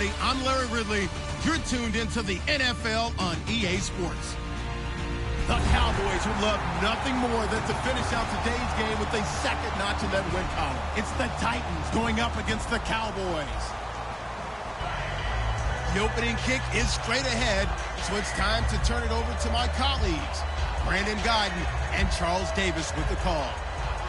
everybody. I'm Larry Ridley. You're tuned into the NFL on EA Sports. The Cowboys would love nothing more than to finish out today's game with a second notch in their win column. It's the Titans going up against the Cowboys. The opening kick is straight ahead, so it's time to turn it over to my colleagues, Brandon Guyton and Charles Davis with the call.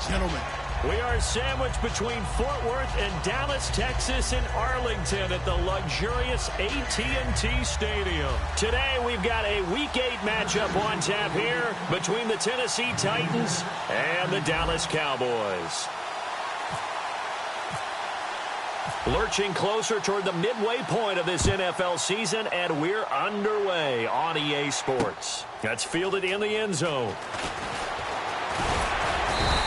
Gentlemen. We are sandwiched between Fort Worth and Dallas, Texas, and Arlington at the luxurious AT&T Stadium. Today, we've got a Week 8 matchup on tap here between the Tennessee Titans and the Dallas Cowboys. Lurching closer toward the midway point of this NFL season, and we're underway on EA Sports. That's fielded in the end zone.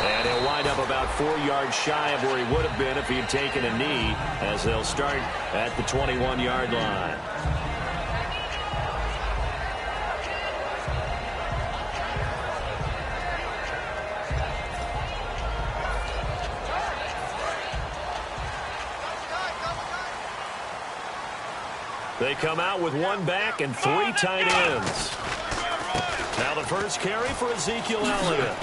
And he'll wind up about 4 yards shy of where he would have been if he had taken a knee, as they'll start at the 21-yard line. They come out with one back and 3 tight ends. Now the first carry for Ezekiel Elliott.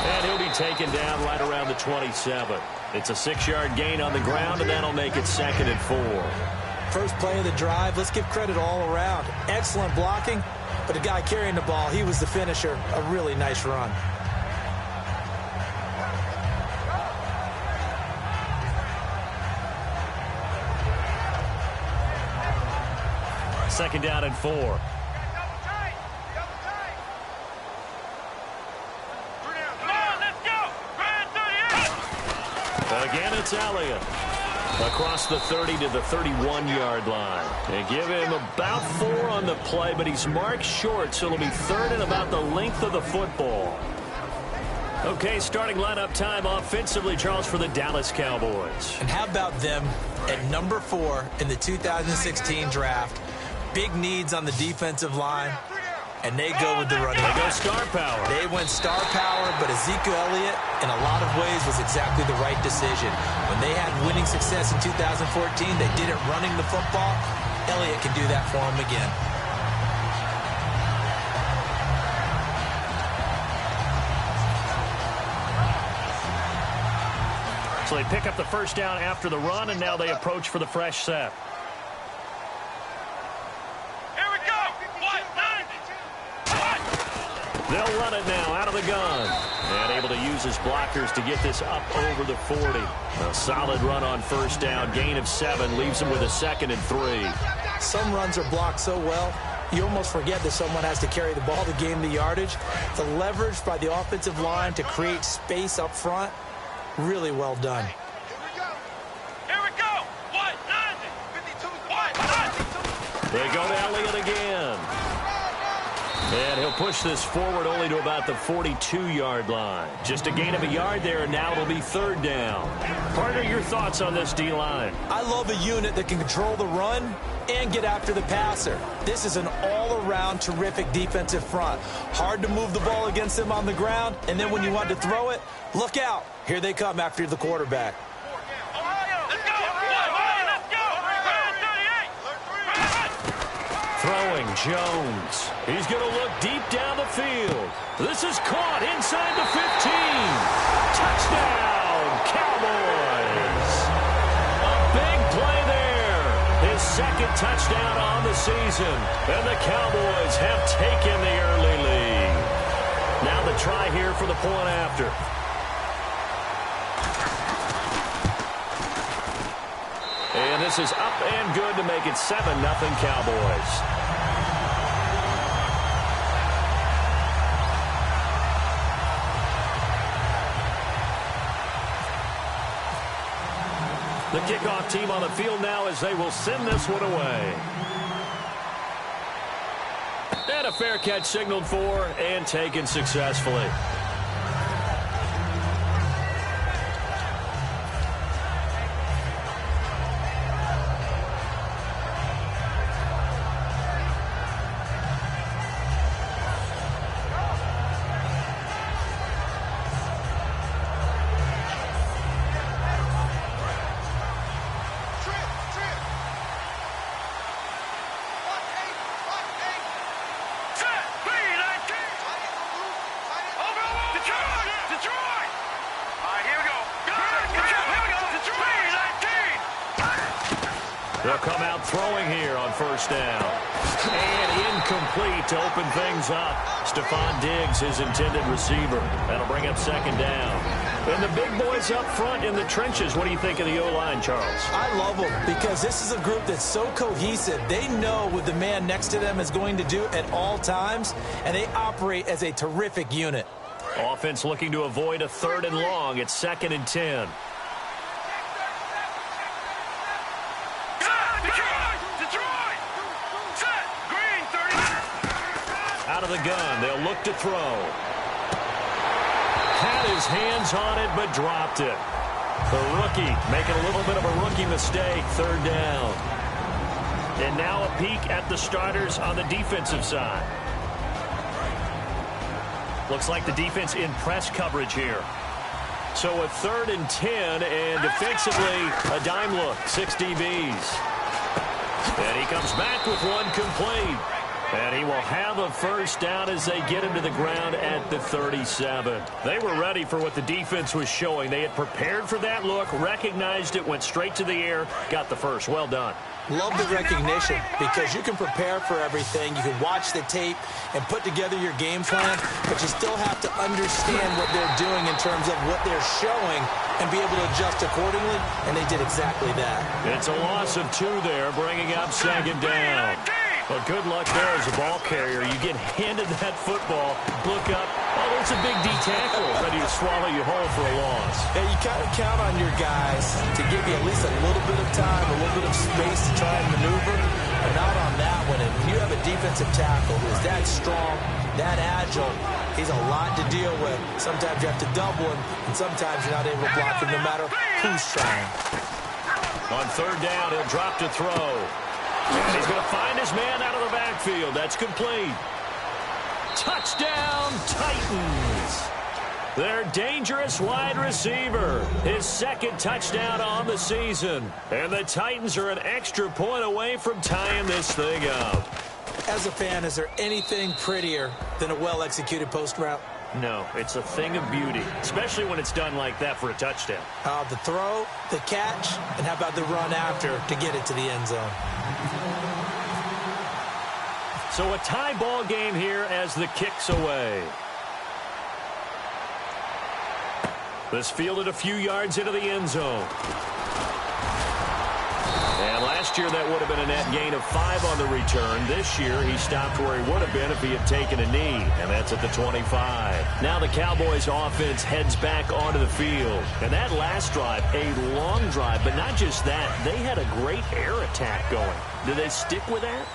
And he'll be taken down right around the 27. It's a 6-yard gain on the ground, and that'll make it 2nd and 4. First play of the drive, let's give credit all around. Excellent blocking, but the guy carrying the ball, he was the finisher. A really nice run. Second down and 4. Again, it's Elliott. Across the 30 to the 31-yard line. They give him about 4 on the play, but he's marked short, so it'll be 3rd and about the length of the football. Okay, starting lineup time offensively, Charles, for the Dallas Cowboys. And how about them at number 4 in the 2016 draft? Big needs on the defensive line. And they go with the running. They go star power. They went star power, but Ezekiel Elliott, in a lot of ways, was exactly the right decision. When they had winning success in 2014, they did it running the football. Elliott can do that for them again. So they pick up the first down after the run, and now they approach for the fresh set. They'll run it now out of the gun. And able to use his blockers to get this up over the 40. A solid run on first down. Gain of 7 leaves him with a 2nd and 3. Some runs are blocked so well, you almost forget that someone has to carry the ball to gain the yardage. The leverage by the offensive line to create space up front, really well done. Here we go. 190. 52. 192. They go to Elliott again. And he'll push this forward only to about the 42-yard line. Just a gain of a yard there, and now it'll be 3rd down. Partner, your thoughts on this D-line? I love a unit that can control the run and get after the passer. This is an all-around terrific defensive front. Hard to move the ball against them on the ground, and then when you want to throw it, look out. Here they come after the quarterback. Throwing Jones. He's going to look deep down the field. This is caught inside the 15. Touchdown, Cowboys. A big play there. His 2nd touchdown on the season. And the Cowboys have taken the early lead. Now the try here for the point after. And this is up and good to make it 7-0 Cowboys. The kickoff team on the field now as they will send this one away. And a fair catch signaled for and taken successfully. They'll come out throwing here on first down. And incomplete to open things up. Stephon Diggs, his intended receiver. That'll bring up second down. And the big boys up front in the trenches. What do you think of the O-line, Charles? I love them because this is a group that's so cohesive. They know what the man next to them is going to do at all times, and they operate as a terrific unit. Offense looking to avoid a 3rd and long. It's 2nd and 10. Out of the gun, they'll look to throw. Had his hands on it, but dropped it. The rookie making a little bit of a rookie mistake, 3rd down. And now a peek at the starters on the defensive side. Looks like the defense in press coverage here. So a 3rd and 10, and defensively, a dime look, 6 DBs. And he comes back with one complete. And he will have a first down as they get him to the ground at the 37. They were ready for what the defense was showing. They had prepared for that look, recognized it, went straight to the air, got the first. Well done. Love the recognition because you can prepare for everything. You can watch the tape and put together your game plan, but you still have to understand what they're doing in terms of what they're showing and be able to adjust accordingly, and they did exactly that. It's a loss of 2 there, bringing up 2nd down. Well, good luck there as a ball carrier. You get handed that football, look up, oh, there's a big D tackle ready to swallow you whole for a loss. Yeah, you kind of count on your guys to give you at least a little bit of time, a little bit of space to try and maneuver, but not on that one. And when you have a defensive tackle who's that strong, that agile, he's a lot to deal with. Sometimes you have to double him, and sometimes you're not able to block him no matter who's trying. On 3rd down, he'll drop to throw. And he's going to find his man out of the backfield. That's complete. Touchdown, Titans. Their dangerous wide receiver. His 2nd touchdown on the season. And the Titans are an extra point away from tying this thing up. As a fan, is there anything prettier than a well-executed post route? No, it's a thing of beauty, especially when it's done like that for a touchdown. The throw, the catch, and how about the run after to get it to the end zone? So a tie ball game here as the kick's away. This fielded a few yards into the end zone. And last year that would have been a net gain of 5 on the return. This year he stopped where he would have been if he had taken a knee, and that's at the 25. Now the Cowboys offense heads back onto the field. And that last drive, a long drive, but not just that, they had a great air attack going. Do they stick with that?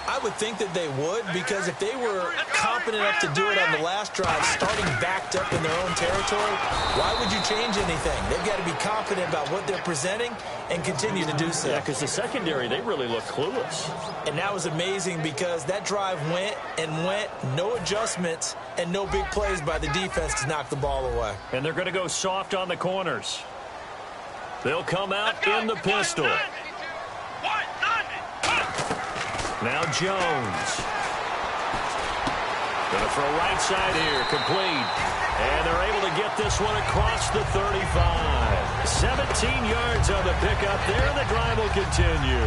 I would think that they would, because if they were confident enough to do it on the last drive, starting backed up in their own territory, why would you change anything? They've got to be confident about what they're presenting and continue to do so. Yeah, because the secondary, they really look clueless. And that was amazing because that drive went and went, no adjustments, and no big plays by the defense to knock the ball away. And they're going to go soft on the corners. They'll come out in the pistol. Now Jones. Going to throw right side here, complete. And they're able to get this one across the 35. 17 yards on the pickup there, and the drive will continue.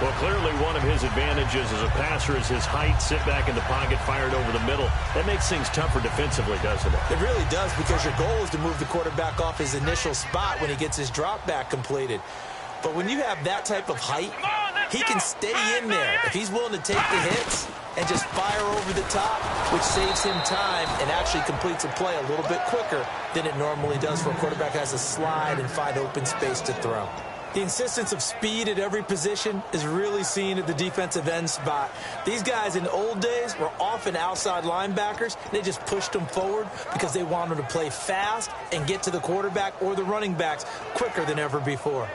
Well, clearly one of his advantages as a passer is his height, sit back in the pocket, fired over the middle. That makes things tougher defensively, doesn't it? It really does, because your goal is to move the quarterback off his initial spot when he gets his drop back completed. But when you have that type of height, he can stay in there if he's willing to take the hits and just fire over the top, which saves him time and actually completes a play a little bit quicker than it normally does for a quarterback who has to slide and find open space to throw. The insistence of speed at every position is really seen at the defensive end spot. These guys in the old days were often outside linebackers. They just pushed them forward because they wanted to play fast and get to the quarterback or the running backs quicker than ever before.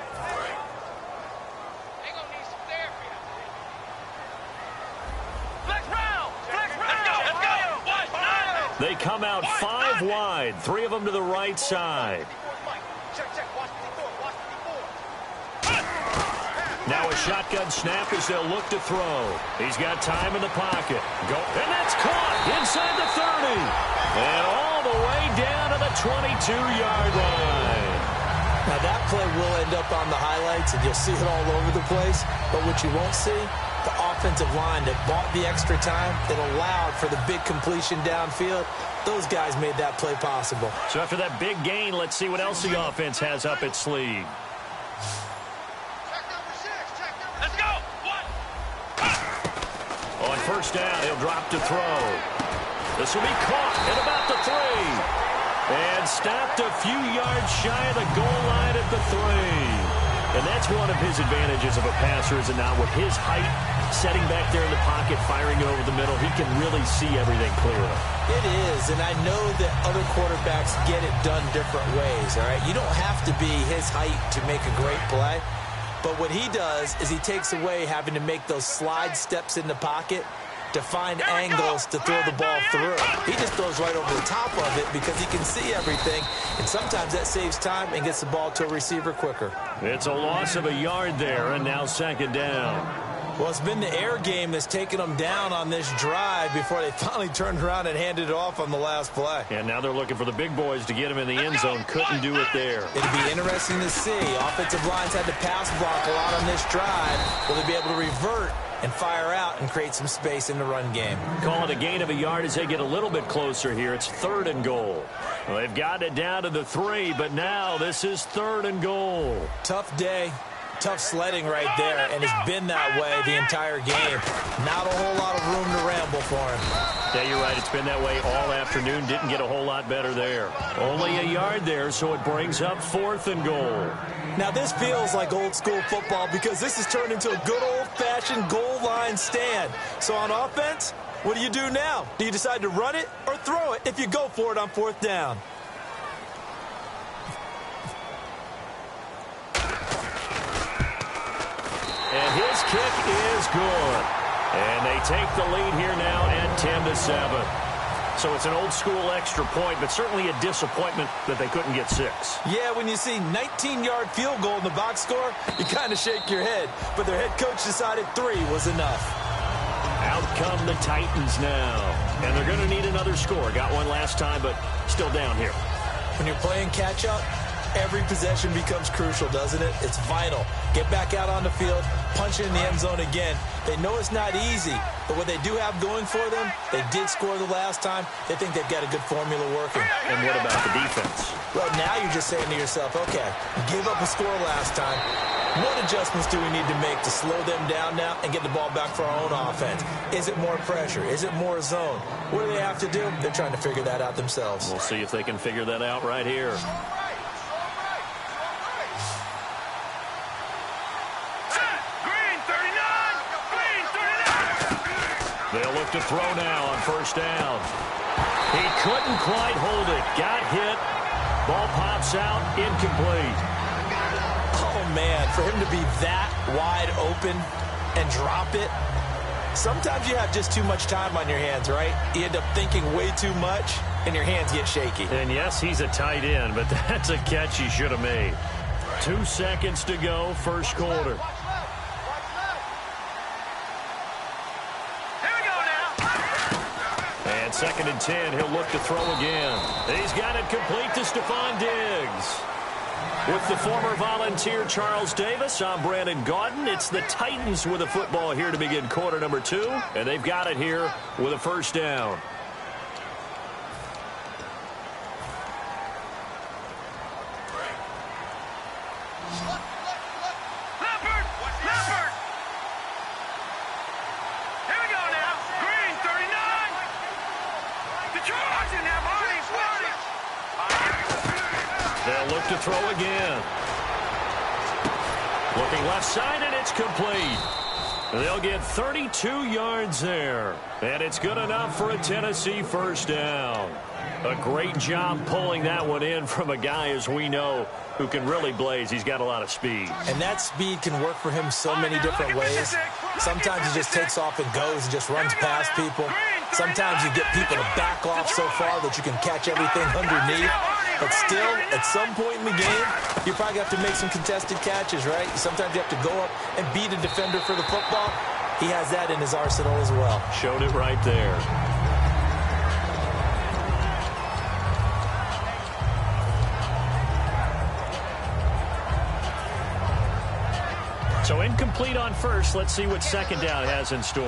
They come out 5 wide, 3 of them to the right side. Now a shotgun snap as they'll look to throw. He's got time in the pocket. And that's caught inside the 30. And all the way down to the 22-yard line. Now, that play will end up on the highlights, and you'll see it all over the place. But what you won't see, the offensive line that bought the extra time, that allowed for the big completion downfield, those guys made that play possible. So after that big gain, let's see what else the offense has up its sleeve. Let's go. On first down, he'll drop to throw. This will be caught at about the 3. And stopped a few yards shy of the goal line at the 3. And that's one of his advantages of a passer, is it not? With his height, setting back there in the pocket, firing it over the middle, he can really see everything clearly. It is, and I know that other quarterbacks get it done different ways, all right? You don't have to be his height to make a great play. But what he does is he takes away having to make those slide steps in the pocket to find angles to throw the ball through. He just throws right over the top of it because he can see everything, and sometimes that saves time and gets the ball to a receiver quicker. It's a loss of a yard there, and now second down. Well, it's been the air game that's taken them down on this drive before they finally turned around and handed it off on the last play. And now they're looking for the big boys to get him in the end zone. Couldn't do it there. It'd be interesting to see. Offensive lines had to pass block a lot on this drive. Will they be able to revert and fire out and create some space in the run game? Call it a gain of a yard as they get a little bit closer here. It's 3rd and goal. Well, they've got it down to the 3, but now this is 3rd and goal. Tough day. Tough sledding right there, and it's been that way the entire game. Not a whole lot of room to ramble for him. Yeah, you're right. It's been that way all afternoon. Didn't get a whole lot better there. Only a yard there, so it brings up 4th and goal. Now, this feels like old-school football because this has turned into a good old-fashioned goal line stand. So on offense, what do you do now? Do you decide to run it or throw it if you go for it on 4th down? And his kick is good. And they take the lead here now at 10-7. So it's an old-school extra point, but certainly a disappointment that they couldn't get 6. Yeah, when you see 19-yard field goal in the box score, you kind of shake your head. But their head coach decided 3 was enough. Out come the Titans now. And they're going to need another score. Got one last time, but still down here. When you're playing catch-up, every possession becomes crucial, doesn't it? It's vital. Get back out on the field, punch it in the end zone again. They know it's not easy, but what they do have going for them, they did score the last time. They think they've got a good formula working. And what about the defense? Well, now you're just saying to yourself, okay, give up a score last time. What adjustments do we need to make to slow them down now and get the ball back for our own offense? Is it more pressure? Is it more zone? What do they have to do? They're trying to figure that out themselves. We'll see if they can figure that out right here. They'll look to throw now on first down. He couldn't quite hold it. Got hit. Ball pops out. Incomplete. Oh, man, for him to be that wide open and drop it, sometimes you have just too much time on your hands, right? You end up thinking way too much, and your hands get shaky. And, yes, he's a tight end, but that's a catch he should have made. 2 seconds to go, first quarter. And 2nd and 10, he'll look to throw again. He's got it complete to Stephon Diggs. With the former Volunteer Charles Davis, I'm Brandon Gaudin. It's the Titans with a football here to begin quarter number 2, and they've got it here with a first down. They'll look to throw again. Looking left side, and it's complete. They'll get 32 yards there. And it's good enough for a Tennessee first down. A great job pulling that one in from a guy, as we know, who can really blaze. He's got a lot of speed. And that speed can work for him so many different ways. Sometimes he just takes off and goes and just runs past people. Sometimes you get people to back off so far that you can catch everything underneath. But still, at some point in the game, you probably have to make some contested catches, right? Sometimes you have to go up and beat a defender for the football. He has that in his arsenal as well. Showed it right there. incomplete on first. Let's see what second down has in store.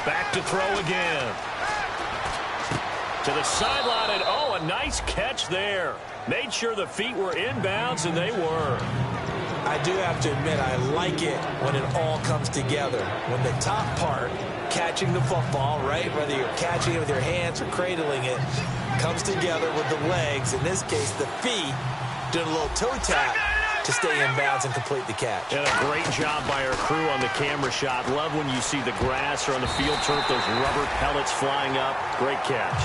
Back to throw again. To the sideline, and oh, a nice catch there. Made sure the feet were inbounds, and they were. I do have to admit, I like it when it all comes together. When the top part, catching the football, right, whether you're catching it with your hands or cradling it, comes together with the legs, in this case the feet, doing a little toe tap to stay in bounds and complete the catch. And a great job by our crew on the camera shot. Love when you see the grass or on the field turf, those rubber pellets flying up. Great catch.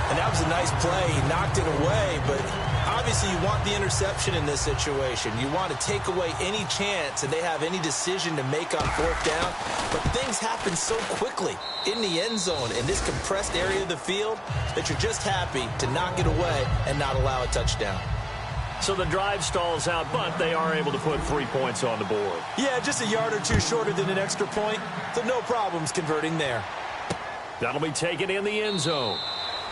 And that was a nice play. He knocked it away, but obviously you want the interception in this situation. You want to take away any chance that they have any decision to make on fourth down. But things happen so quickly in the end zone in this compressed area of the field that you're just happy to knock it away and not allow a touchdown. So the drive stalls out, but they are able to put 3 points on the board. Yeah, just a yard or two shorter than an extra point, so no problems converting there. That'll be taken in the end zone.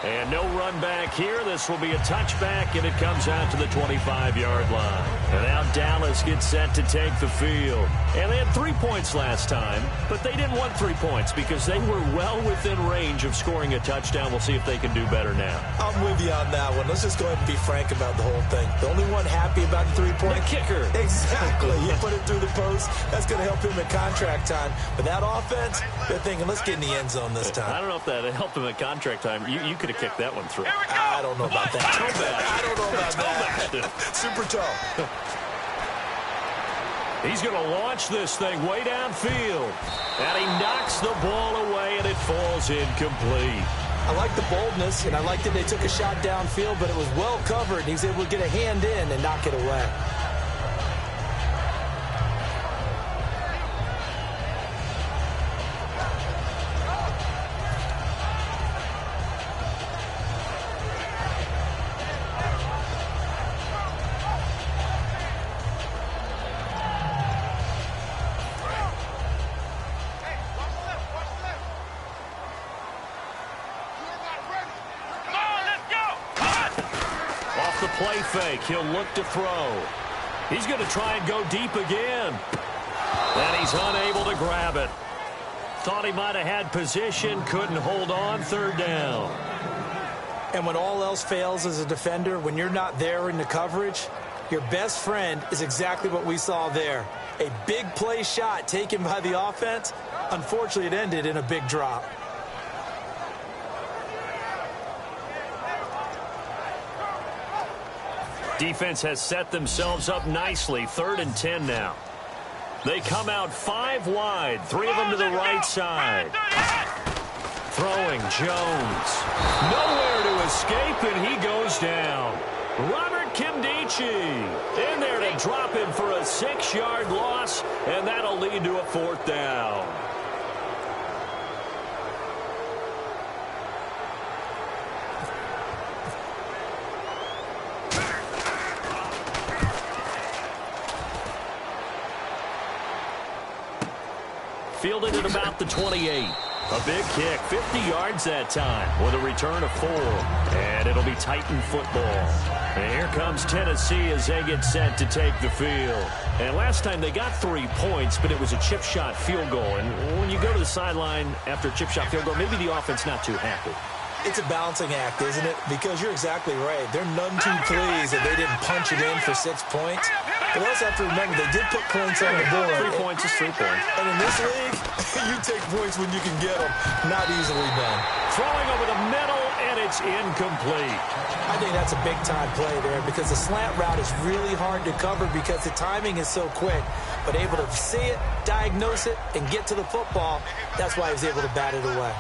And no run back here. This will be a touchback, and it comes out to the 25-yard line. And now Dallas gets set to take the field. And they had 3 points last time, but they didn't want 3 points because they were well within range of scoring a touchdown. We'll see if they can do better now. I'm with you on that one. Let's just go ahead and be frank about the whole thing. The only one happy about the 3-point? The kicker. Exactly. You put it through the post. That's going to help him at contract time. But that offense, they're thinking, let's get in the end zone this time. I don't know if that helped him at contract time. You could have kicked that one through. I don't know about that. I don't know about that. Super toe. He's going to launch this thing way downfield. And he knocks the ball away, and it falls incomplete. I like the boldness, and I like that they took a shot downfield, but it was well covered. He was able to get a hand in and knock it away. Play fake. He'll look to throw. He's going to try and go deep again. And he's unable to grab it. Thought he might have had position. Couldn't hold on. Third down. And when all else fails as a defender, when you're not there in the coverage, your best friend is exactly what we saw there. A big play shot taken by the offense. Unfortunately, it ended in a big drop. Defense has set themselves up nicely. 3rd and 10 now. They come out 5 wide. 3 of them to the right side. Throwing Jones. Nowhere to escape, and he goes down. Robert Kimdichie in there to drop him for a 6-yard loss, and that'll lead to a 4th down. Fielded at about the 28. A big kick, 50 yards that time with a return of 4. And it'll be Titan football. And here comes Tennessee as they get set to take the field. And last time they got 3 points, but it was a chip shot field goal. And when you go to the sideline after a chip shot field goal, maybe the offense not too happy. It's a balancing act, isn't it? Because you're exactly right. They're none too pleased that they didn't punch it in for 6 points. But also have to remember, they did put points on the board. 3 points is 3 points. And in this league, you take points when you can get them. Not easily done. Throwing over the middle, and it's incomplete. I think that's a big-time play there because the slant route is really hard to cover because the timing is so quick. But able to see it, diagnose it, and get to the football, that's why he was able to bat it away.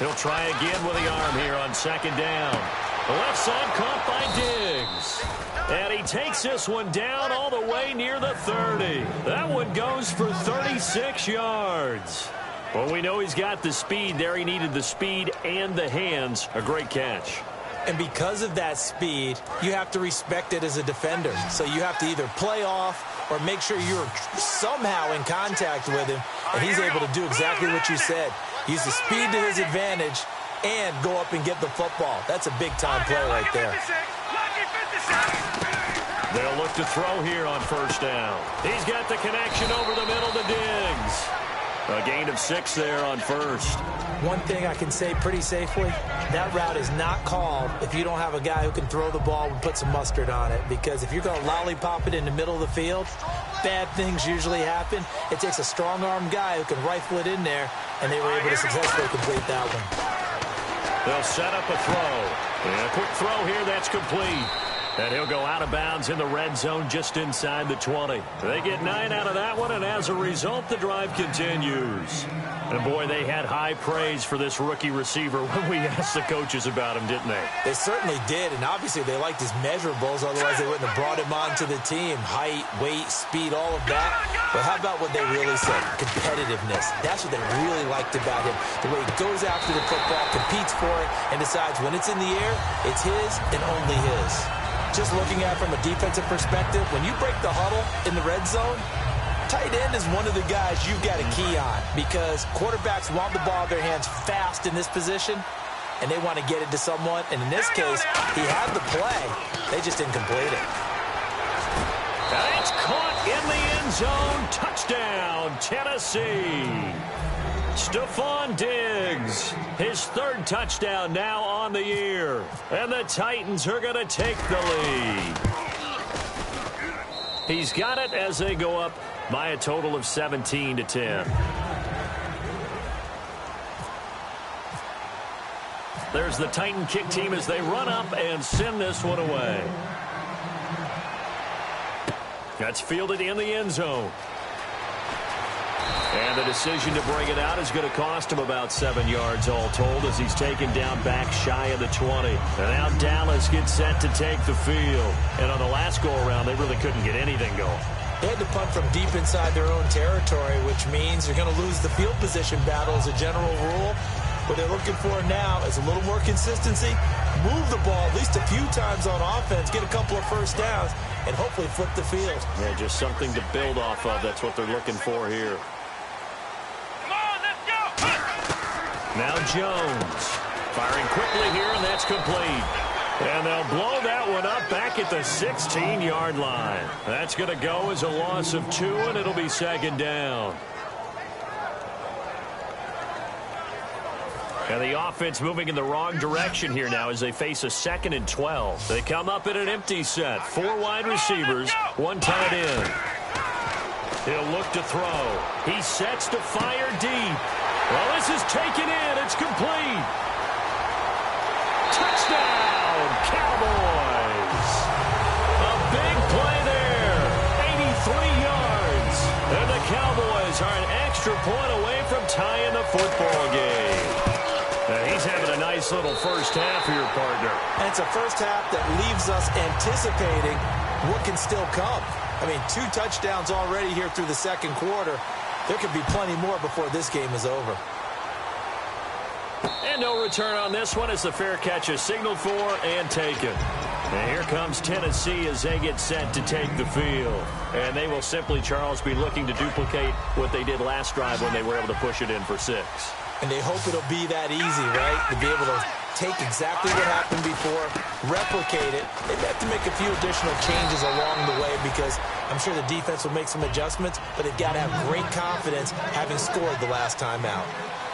He'll try again with the arm here on 2nd down. The left side caught by Diggs. And he takes this one down all the way near the 30. That one goes for 36 yards. Well, we know he's got the speed there. He needed the speed and the hands. A great catch. And because of that speed, you have to respect it as a defender. So you have to either play off or make sure you're somehow in contact with him, and he's able to do exactly what you said. Use the speed to his advantage and go up and get the football. That's a big-time play right there. They'll look to throw here on first down. He's got the connection over the middle to Diggs. A gain of 6 there on first. One thing I can say pretty safely, that route is not called if you don't have a guy who can throw the ball and put some mustard on it. Because if you're going to lollipop it in the middle of the field, bad things usually happen. It takes a strong-armed guy who can rifle it in there, and they were able to successfully complete that one. They'll set up a throw. And a quick throw here, that's complete. And he'll go out of bounds in the red zone just inside the 20. They get 9 out of that one, and as a result, the drive continues. And, boy, they had high praise for this rookie receiver when we asked the coaches about him, didn't they? They certainly did, and obviously they liked his measurables, otherwise they wouldn't have brought him onto the team. Height, weight, speed, all of that. But how about what they really said? Competitiveness. That's what they really liked about him. The way he goes after the football, competes for it, and decides when it's in the air, it's his and only his. Just looking at it from a defensive perspective, when you break the huddle in the red zone, tight end is one of the guys you've got a key on because quarterbacks want the ball in their hands fast in this position, and they want to get it to someone. And in this case, he had the play. They just didn't complete it. And it's caught in the end zone. Touchdown, Tennessee. Stephon Diggs, his 3rd touchdown now on the year. And the Titans are going to take the lead. He's got it as they go up by a total of 17-10. There's the Titan kick team as they run up and send this one away. That's fielded in the end zone. And the decision to bring it out is going to cost him about 7 yards all told as he's taken down back shy of the 20. And now Dallas gets set to take the field. And on the last go-around, they really couldn't get anything going. They had to punt from deep inside their own territory, which means they're going to lose the field position battle as a general rule. What they're looking for now is a little more consistency, move the ball at least a few times on offense, get a couple of first downs, and hopefully flip the field. Yeah, just something to build off of. That's what they're looking for here. Now Jones firing quickly here, and that's complete. And they'll blow that one up back at the 16-yard line. That's going to go as a loss of 2, and it'll be 2nd down. And the offense moving in the wrong direction here now as they face a 2nd and 12. They come up in an empty set. 4 wide receivers, 1 tight end. He'll look to throw. He sets to fire deep. Well, this is taken in. It's complete. Touchdown, Cowboys. A big play there. 83 yards. And the Cowboys are an extra point away from tying the football game. And he's having a nice little first half here, partner. And it's a first half that leaves us anticipating what can still come. I mean, 2 touchdowns already here through the 2nd quarter. There could be plenty more before this game is over. And no return on this one as the fair catch is signaled for and taken. And here comes Tennessee as they get set to take the field. And they will simply, Charles, be looking to duplicate what they did last drive when they were able to push it in for 6. And they hope it'll be that easy, right? To be able to take exactly what happened before, replicate it. They've had to make a few additional changes along the way because I'm sure the defense will make some adjustments, but they've got to have great confidence having scored the last time out.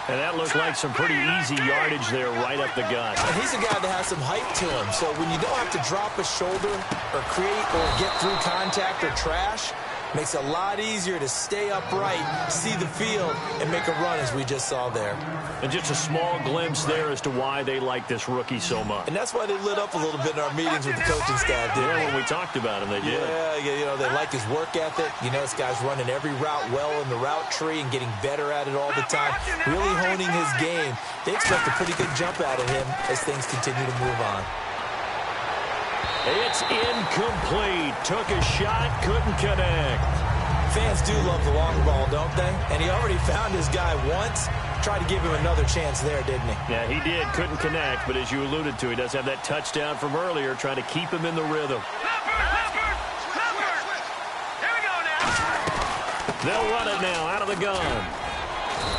And that looked like some pretty easy yardage there right up the gut. And he's a guy that has some height to him, so when you don't have to drop a shoulder or create or get through contact or trash, makes it a lot easier to stay upright, see the field, and make a run as we just saw there. And just a small glimpse there as to why they like this rookie so much. And that's why they lit up a little bit in our meetings with the coaching staff, didn't they? When we talked about him, they did. Yeah, you know, they like his work ethic. You know, this guy's running every route well in the route tree and getting better at it all the time, really honing his game. They expect a pretty good jump out of him as things continue to move on. It's incomplete. Took a shot, couldn't connect. Fans do love the long ball, don't they? And he already found his guy once. tried to give him another chance there, didn't he? Yeah, he did. Couldn't connect, but as you alluded to, he does have that touchdown from earlier, trying to keep him in the rhythm. Here we go now. They'll run it now out of the gun.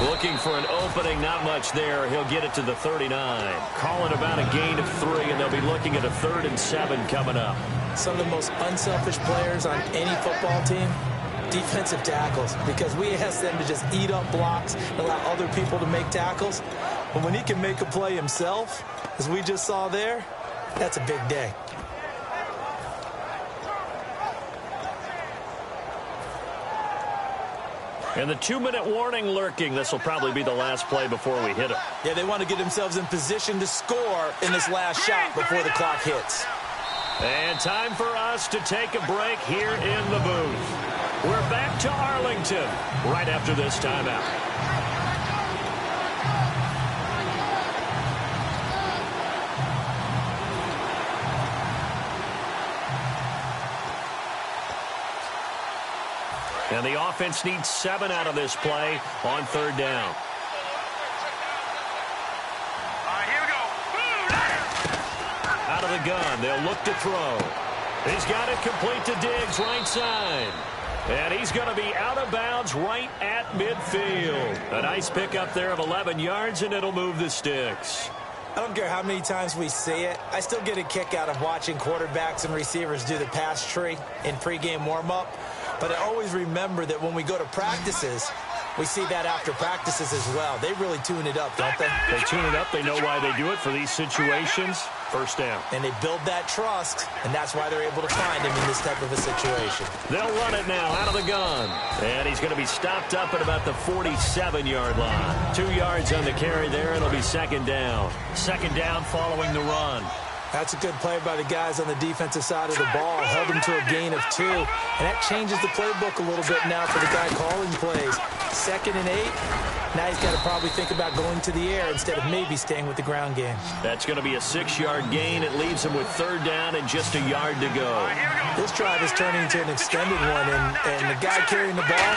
Looking for an opening, not much there. He'll get it to the 39. Calling about a gain of 3, and they'll be looking at a 3rd and 7 coming up. Some of the most unselfish players on any football team, defensive tackles, because we ask them to just eat up blocks and allow other people to make tackles. But when he can make a play himself, as we just saw there, that's a big day. And the 2-minute warning lurking. This will probably be the last play before we hit it. Yeah, they want to get themselves in position to score in this last shot before the clock hits. And time for us to take a break here in the booth. We're back to Arlington right after this timeout. And the offense needs 7 out of this play on 3rd down. All right, here we go. Out of the gun, they'll look to throw. He's got it complete to Diggs, right side. And he's going to be out of bounds right at midfield. A nice pickup there of 11 yards, and it'll move the sticks. I don't care how many times we say it, I still get a kick out of watching quarterbacks and receivers do the pass tree in pregame warm-up. But I always remember that when we go to practices, we see that after practices as well. They really tune it up, don't they? They tune it up. They know why they do it for these situations. 1st down. And they build that trust, and that's why they're able to find him in this type of a situation. They'll run it now out of the gun. And he's going to be stopped up at about the 47-yard line. 2 yards on the carry there. It'll be 2nd down. 2nd down following the run. That's a good play by the guys on the defensive side of the ball. Held them to a gain of 2. And that changes the playbook a little bit now for the guy calling plays. 2nd and 8. Now he's got to probably think about going to the air instead of maybe staying with the ground game. That's going to be a 6-yard gain. It leaves him with 3rd down and just a yard to go. This drive is turning into an extended one, and the guy carrying the ball,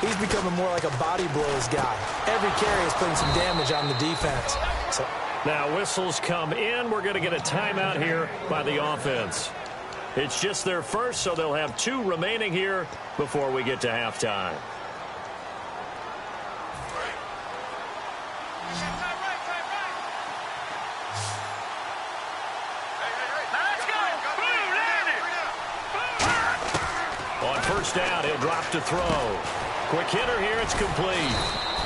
he's becoming more like a body blows guy. Every carry is putting some damage on the defense. So now whistles come in. We're going to get a timeout here by the offense. It's just their first, so they'll have 2 remaining here before we get to halftime. On 1st down, he'll drop to throw. Quick hitter here, it's complete.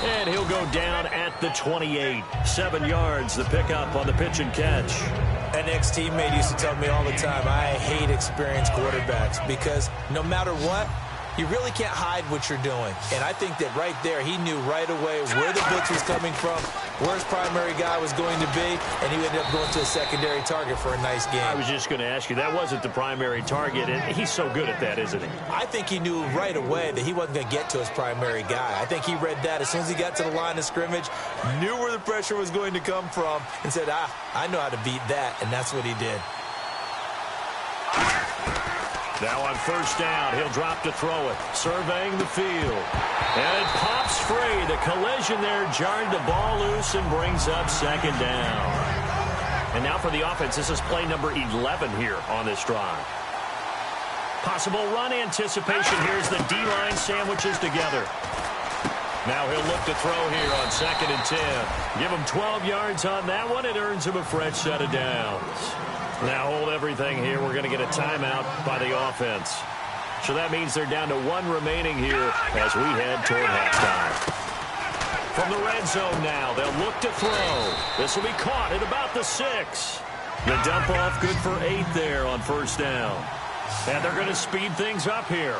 And he'll go down at the 28. 7 yards, the pickup on the pitch and catch. An ex-teammate used to tell me all the time, I hate experienced quarterbacks because no matter what, you really can't hide what you're doing. And I think that right there, he knew right away where the blitz was coming from, where his primary guy was going to be, and he ended up going to a secondary target for a nice game. I was just going to ask you, that wasn't the primary target, and he's so good at that, isn't he? I think he knew right away that he wasn't going to get to his primary guy. I think he read that as soon as he got to the line of scrimmage, knew where the pressure was going to come from, and said, I know how to beat that, and that's what he did. Now on 1st down, he'll drop to throw it, surveying the field. And it pops free. The collision there jarred the ball loose and brings up 2nd down. And now for the offense, this is play number 11 here on this drive. Possible run anticipation. Here's the D-line sandwiches together. Now he'll look to throw here on 2nd and 10. Give him 12 yards on that one. It earns him a fresh set of downs. Now hold everything here. We're going to get a timeout by the offense. So that means they're down to 1 remaining here as we head toward halftime. From the red zone now, they'll look to throw. This will be caught at about the 6. The dump off good for 8 there on 1st down. And they're going to speed things up here.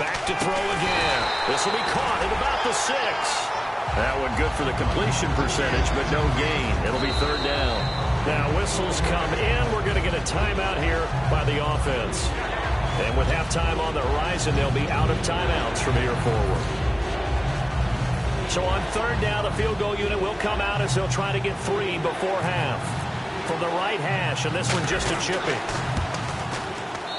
Back to throw again. This will be caught at about the 6. That one good for the completion percentage, but no gain. It'll be 3rd down. Now whistles come in. We're going to get a timeout here by the offense. And with halftime on the horizon, they'll be out of timeouts from here forward. So on 3rd down, the field goal unit will come out as they'll try to get 3 before half. From the right hash, and this one just a chipping.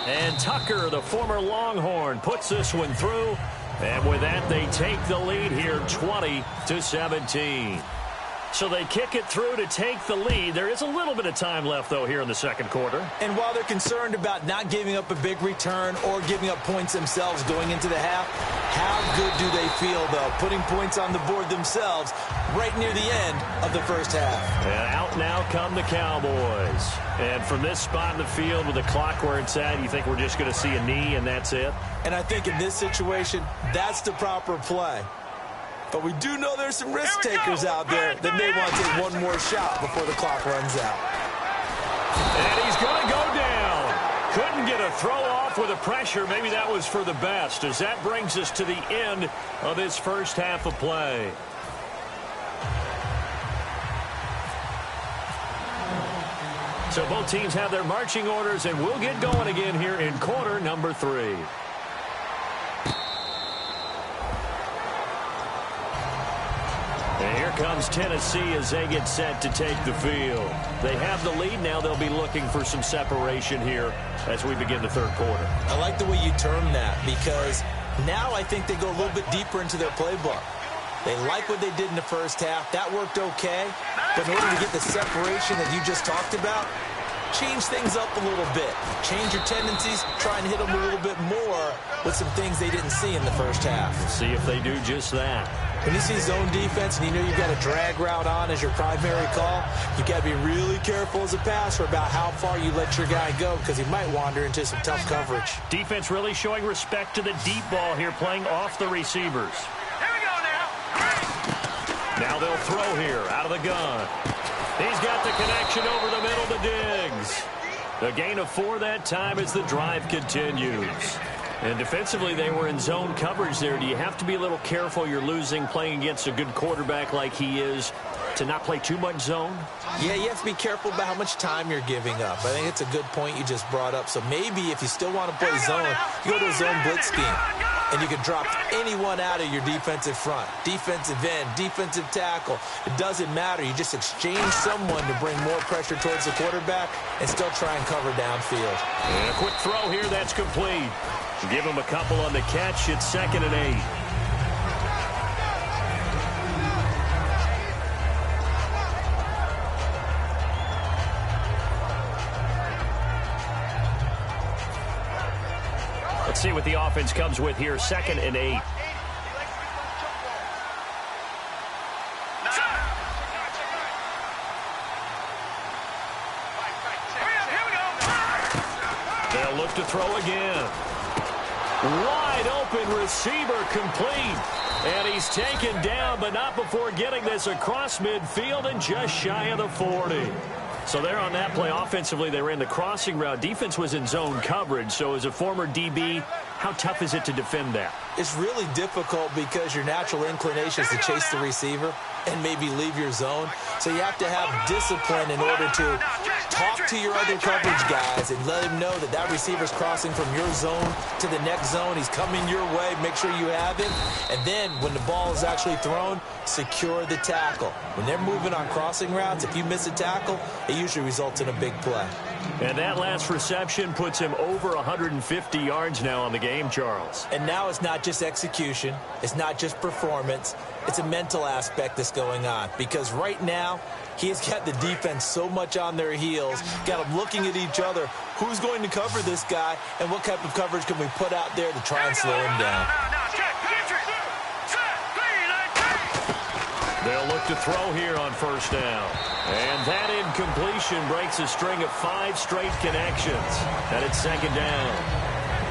And Tucker, the former Longhorn, puts this one through. And with that, they take the lead here 20-17. So they kick it through to take the lead. There is a little bit of time left, though, here in the second quarter. And while they're concerned about not giving up a big return or giving up points themselves going into the half, how good do they feel, though, putting points on the board themselves right near the end of the first half? And out now come the Cowboys. And from this spot in the field with the clock where it's at, you think we're just going to see a knee and that's it? And I think in this situation, that's the proper play. But we do know there's some risk takers out there that may want to take one more shot before the clock runs out. And he's going to go down. Couldn't get a throw off with the pressure. Maybe that was for the best, as that brings us to the end of this first half of play. So both teams have their marching orders, and we'll get going again here in quarter number 3. And here comes Tennessee as they get set to take the field. They have the lead now. They'll be looking for some separation here as we begin the third quarter. I like the way you term that, because now I think they go a little bit deeper into their playbook. They like what they did in the first half. That worked okay. But in order to get the separation that you just talked about, change things up a little bit. Change your tendencies. Try and hit them a little bit more with some things they didn't see in the first half. See if they do just that. When you see zone defense and you know you've got a drag route on as your primary call, you've got to be really careful as a passer about how far you let your guy go, because he might wander into some tough coverage. Defense really showing respect to the deep ball here, playing off the receivers. Here we go now. Now they'll throw here out of the gun. He's got the connection over the middle to Diggs. A gain of 4 that time as the drive continues. And defensively, they were in zone coverage there. Do you have to be a little careful? You're losing playing against a good quarterback like he is to not play too much zone? Yeah, you have to be careful about how much time you're giving up. I think it's a good point you just brought up. So maybe if you still want to play zone, you go to a zone blitz scheme. And you can drop anyone out of your defensive front. Defensive end, defensive tackle. It doesn't matter. You just exchange someone to bring more pressure towards the quarterback and still try and cover downfield. And a quick throw here, that's complete. Give him a couple on the catch. It's 2nd and 8. Let's see what the offense comes with here. 2nd and 8. They'll look to throw again. Wide open receiver complete. And he's taken down, but not before getting this across midfield and just shy of the 40. So there on that play, offensively, they ran the crossing route. Defense was in zone coverage. So as a former DB, how tough is it to defend that? It's really difficult because your natural inclination is to chase the receiver and maybe leave your zone. So you have to have discipline in order to talk to your other coverage guys and let him know that that receiver's crossing from your zone to the next zone. He's coming your way. Make sure you have him. And then when the ball is actually thrown, secure the tackle. When they're moving on crossing routes, if you miss a tackle, it usually results in a big play. And that last reception puts him over 150 yards now on the game, Charles. And now it's not just execution. It's not just performance. It's a mental aspect that's going on. Because right now, he has got the defense so much on their heels, got them looking at each other. Who's going to cover this guy, and what type of coverage can we put out there to try and slow him down? They'll look to throw here on first down. And that incompletion breaks a string of 5 straight connections. And it's 2nd down.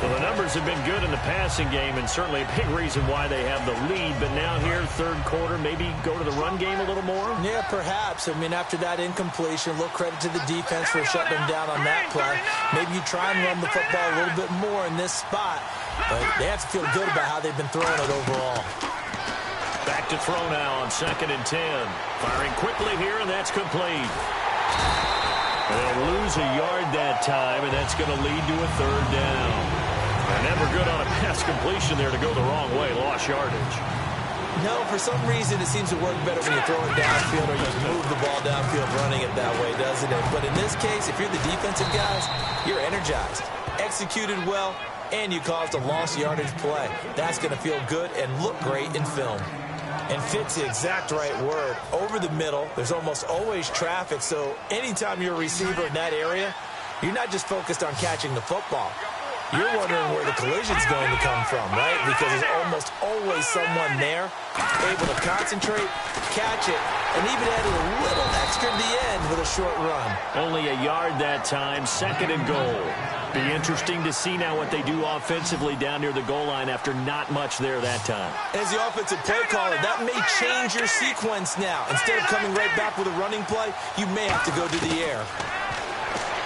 Well, the numbers have been good in the passing game, and certainly a big reason why they have the lead. But now here, third quarter, maybe go to the run game a little more? Yeah, perhaps. I mean, after that incompletion, a little credit to the defense for shutting them down on that play. Maybe you try and run the football a little bit more in this spot. But they have to feel good about how they've been throwing it overall. Back to throw now on 2nd and 10. Firing quickly here, and that's complete. They'll lose a yard that time, and that's going to lead to a 3rd down. And never good on a pass completion there to go the wrong way. Lost yardage. No, for some reason it seems to work better when you throw it downfield or you move the ball downfield running it that way, doesn't it? But in this case, if you're the defensive guys, you're energized. executed well, and you caused a lost yardage play. That's going to feel good and look great in film. And fit's the exact right word. Over the middle, there's almost always traffic, so anytime you're a receiver in that area, you're not just focused on catching the football. You're wondering where the collision's going to come from, right? Because there's almost always someone there able to concentrate, catch it, and even added a little extra at the end with a short run. Only a yard that time, 2nd and goal. Be interesting to see now what they do offensively down near the goal line after not much there that time. As the offensive play caller, that may change your sequence now. Instead of coming right back with a running play, you may have to go to the air.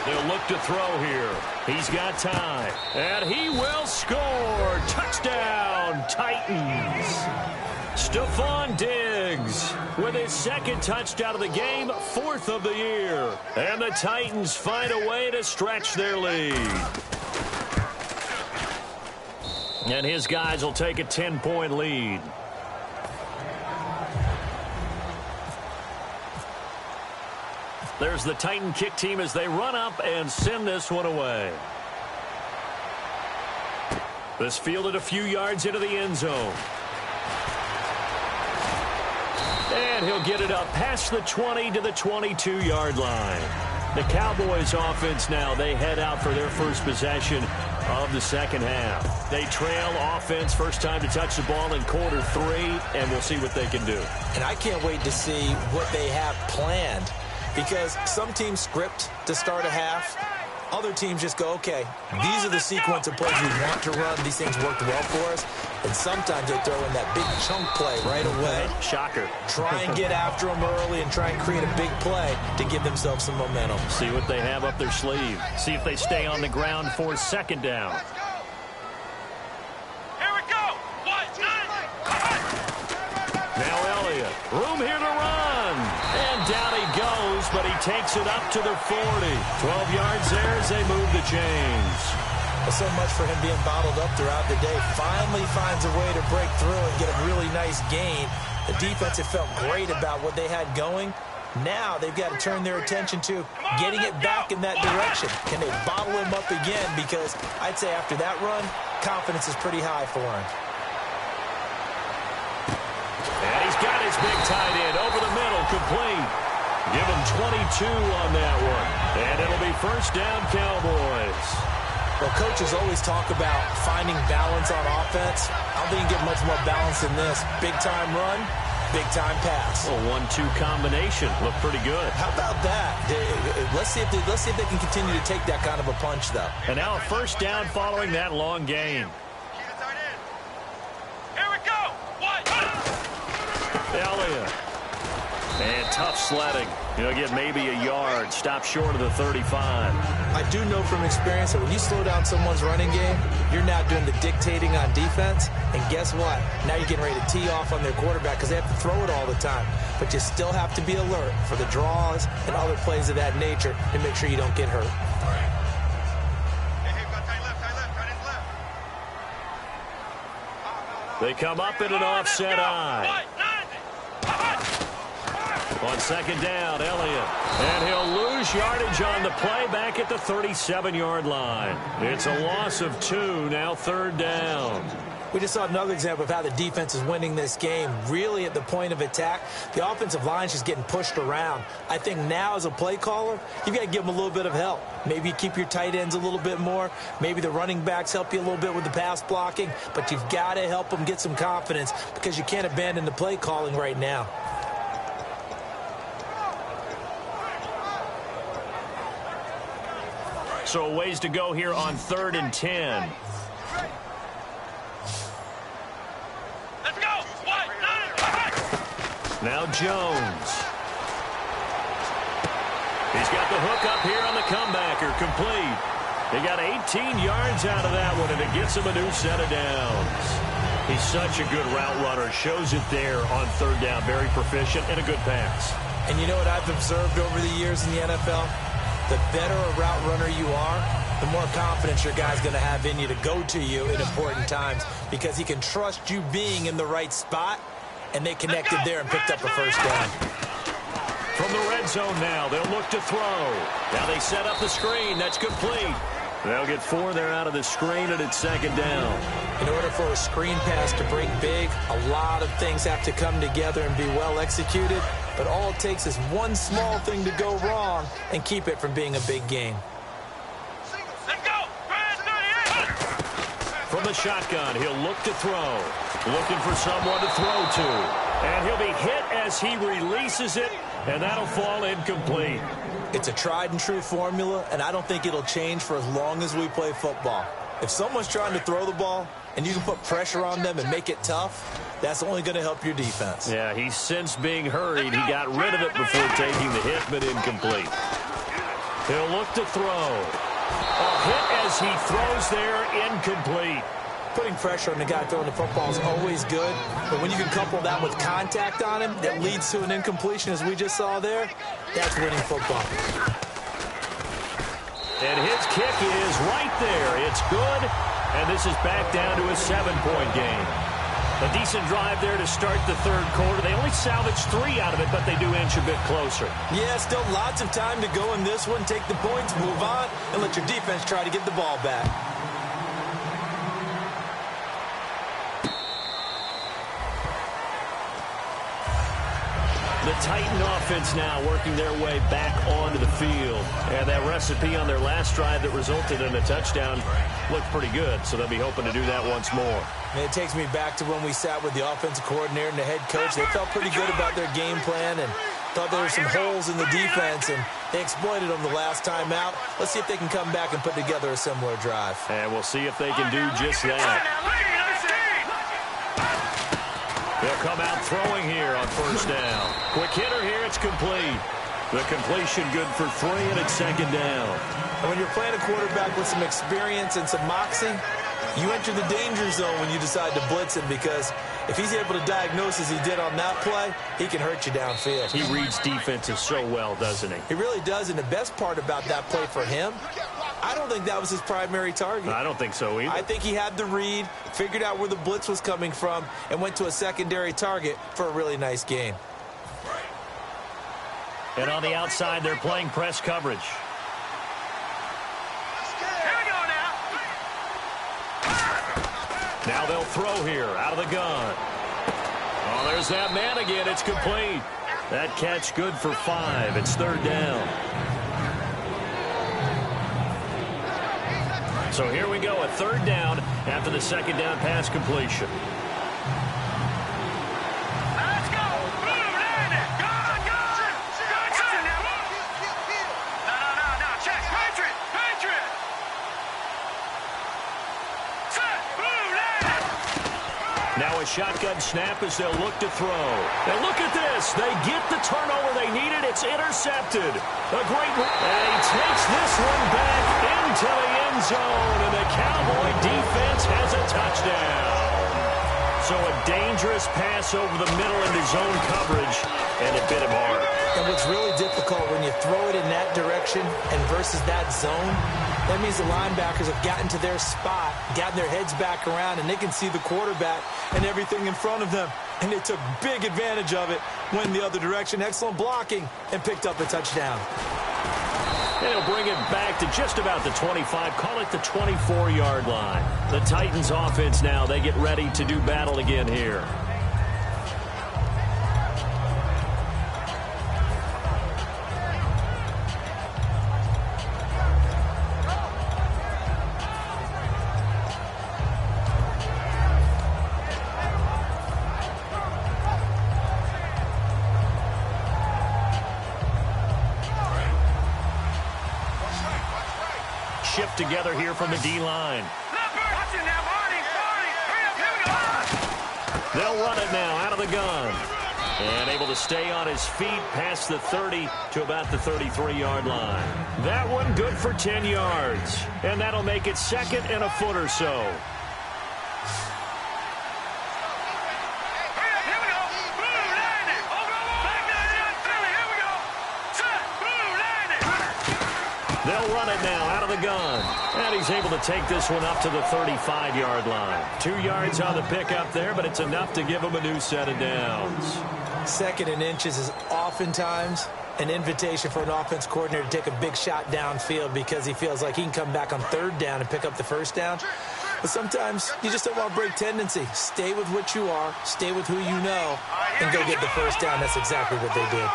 They'll look to throw here. He's got time. And he will score. Touchdown, Titans. Stephon Diggs with his 2nd touchdown of the game, 4th of the year. And the Titans find a way to stretch their lead. And his guys will take a 10-point lead. There's the Titan kick team as they run up and send this one away. This fielded a few yards into the end zone. And he'll get it up past the 20 to the 22-yard line. The Cowboys offense now, they head out for their first possession of the second half. They trail offense, first time to touch the ball in quarter 3, and we'll see what they can do. And I can't wait to see what they have planned, because some teams script to start a half. Other teams just go, okay, these are the sequence of plays we want to run. These things worked well for us. And sometimes they throw in that big chunk play right away. Shocker. Try and get after them early and try and create a big play to give themselves some momentum. See what they have up their sleeve. See if they stay on the ground for 2nd down. Here we go. 1, 2, 3. Now Elliott. Room here to run. And down he goes, but he takes it up to the 40. 12 yards there as they move the chains. Well, so much for him being bottled up throughout the day. Finally finds a way to break through and get a really nice gain. The defense had felt great about what they had going. Now they've got to turn their attention to getting it back in that direction. Can they bottle him up again? Because I'd say after that run, confidence is pretty high for him. And he's got his big tight end over the middle, complete. Give him 22 on that one. And it'll be 1st down, Cowboys. Well, coaches always talk about finding balance on offense. I don't think you get much more balance than this. Big-time run, big-time pass. A 1-2 combination. Looked pretty good. How about that? Let's see if they can continue to take that kind of a punch, though. And now a 1st down following that long gain. Here we go. 1. Elliott. And tough sledding. He'll get maybe a yard. Stop short of the 35. I do know from experience that when you slow down someone's running game, you're now doing the dictating on defense. And guess what? Now you're getting ready to tee off on their quarterback because they have to throw it all the time. But you still have to be alert for the draws and other plays of that nature to make sure you don't get hurt. They come up in an offset eye. On 2nd down, Elliott. And he'll lose yardage on the play back at the 37-yard line. It's a loss of 2, now 3rd down. We just saw another example of how the defense is winning this game. Really at the point of attack, the offensive line's just getting pushed around. I think now as a play caller, you've got to give them a little bit of help. Maybe keep your tight ends a little bit more. Maybe the running backs help you a little bit with the pass blocking. But you've got to help them get some confidence because you can't abandon the play calling right now. So a ways to go here on 3rd and 10. Let's go. 1, 9. Now Jones. He's got the hook up here on the comebacker, complete. He got 18 yards out of that one, and it gets him a new set of downs. He's such a good route runner. Shows it there on 3rd down. Very proficient and a good pass. And you know what I've observed over the years in the NFL? The better a route runner you are, the more confidence your guy's going to have in you to go to you in important times because he can trust you being in the right spot, and they connected there and picked up a 1st down. From the red zone now, they'll look to throw. Now they set up the screen. That's complete. They'll get 4 there out of the screen, and it's second down. In order for a screen pass to break big, a lot of things have to come together and be well executed. But all it takes is one small thing to go wrong and keep it from being a big gain. Let's go! From the shotgun, he'll look to throw. Looking for someone to throw to. And he'll be hit as he releases it, and that'll fall incomplete. It's a tried-and-true formula, and I don't think it'll change for as long as we play football. If someone's trying to throw the ball and you can put pressure on them and make it tough, that's only going to help your defense. Yeah, he's since being hurried. He got rid of it before taking the hit, but incomplete. He'll look to throw. A hit as he throws there, incomplete. Putting pressure on the guy throwing the football is always good, but when you can couple that with contact on him that leads to an incompletion, as we just saw there, that's winning football. And his kick is right there. It's good, and this is back down to a 7-point game. A decent drive there to start the third quarter. They only salvaged 3 out of it, but they do inch a bit closer. Yeah, still lots of time to go in this one. Take the points, move on, and let your defense try to get the ball back. The Titan offense now working their way back onto the field. And that recipe on their last drive that resulted in a touchdown looked pretty good, so they'll be hoping to do that once more. And it takes me back to when we sat with the offensive coordinator and the head coach. They felt pretty good about their game plan and thought there were some holes in the defense, and they exploited them the last time out. Let's see if they can come back and put together a similar drive. And we'll see if they can do just that. They'll come out throwing here on first down. Quick hitter here, it's complete. The completion good for 3, and it's second down. And when you're playing a quarterback with some experience and some moxie, you enter the danger zone when you decide to blitz him, because if he's able to diagnose as he did on that play, he can hurt you downfield. He reads defenses so well, doesn't he? He really does, and the best part about that play for him, I don't think that was his primary target. I don't think so either. I think he had the read, figured out where the blitz was coming from, and went to a secondary target for a really nice gain. And on the outside, they're playing press coverage. Now they'll throw here out of the gun. Oh, there's that man again. It's complete. That catch good for 5. It's third down. So here we go, a third down after the second down pass completion. Let's go! Boom, land it! Go, go! No, check! Patriot! Set! Boom, land it! Now a shotgun snap as they'll look to throw. And look at this. They get the turnover they needed. It's intercepted. A great run. And he takes this one back into the end zone. And the Cowboy defense has a touchdown. So a dangerous pass over the middle into zone coverage. And it bit him hard. And what's really difficult when you throw it in that direction and versus that zone, that means the linebackers have gotten to their spot, gotten their heads back around, and they can see the quarterback and everything in front of them. And they took big advantage of it, went the other direction, excellent blocking, and picked up a touchdown. And he'll bring it back to just about the 25, call it the 24-yard line. The Titans offense now, they get ready to do battle again here. Shift together here from the D-line. They'll run it now out of the gun. And able to stay on his feet past the 30 to about the 33-yard line. That one good for 10 yards. And that'll make it second and a foot or so. They'll run it now out of the gun. And he's able to take this one up to the 35-yard line. 2 yards on the pickup there, but it's enough to give him a new set of downs. Second and inches is oftentimes an invitation for an offense coordinator to take a big shot downfield because he feels like he can come back on third down and pick up the first down. But sometimes you just don't want to break tendency. Stay with what you are, stay with who you know, and go get the first down. That's exactly what they did.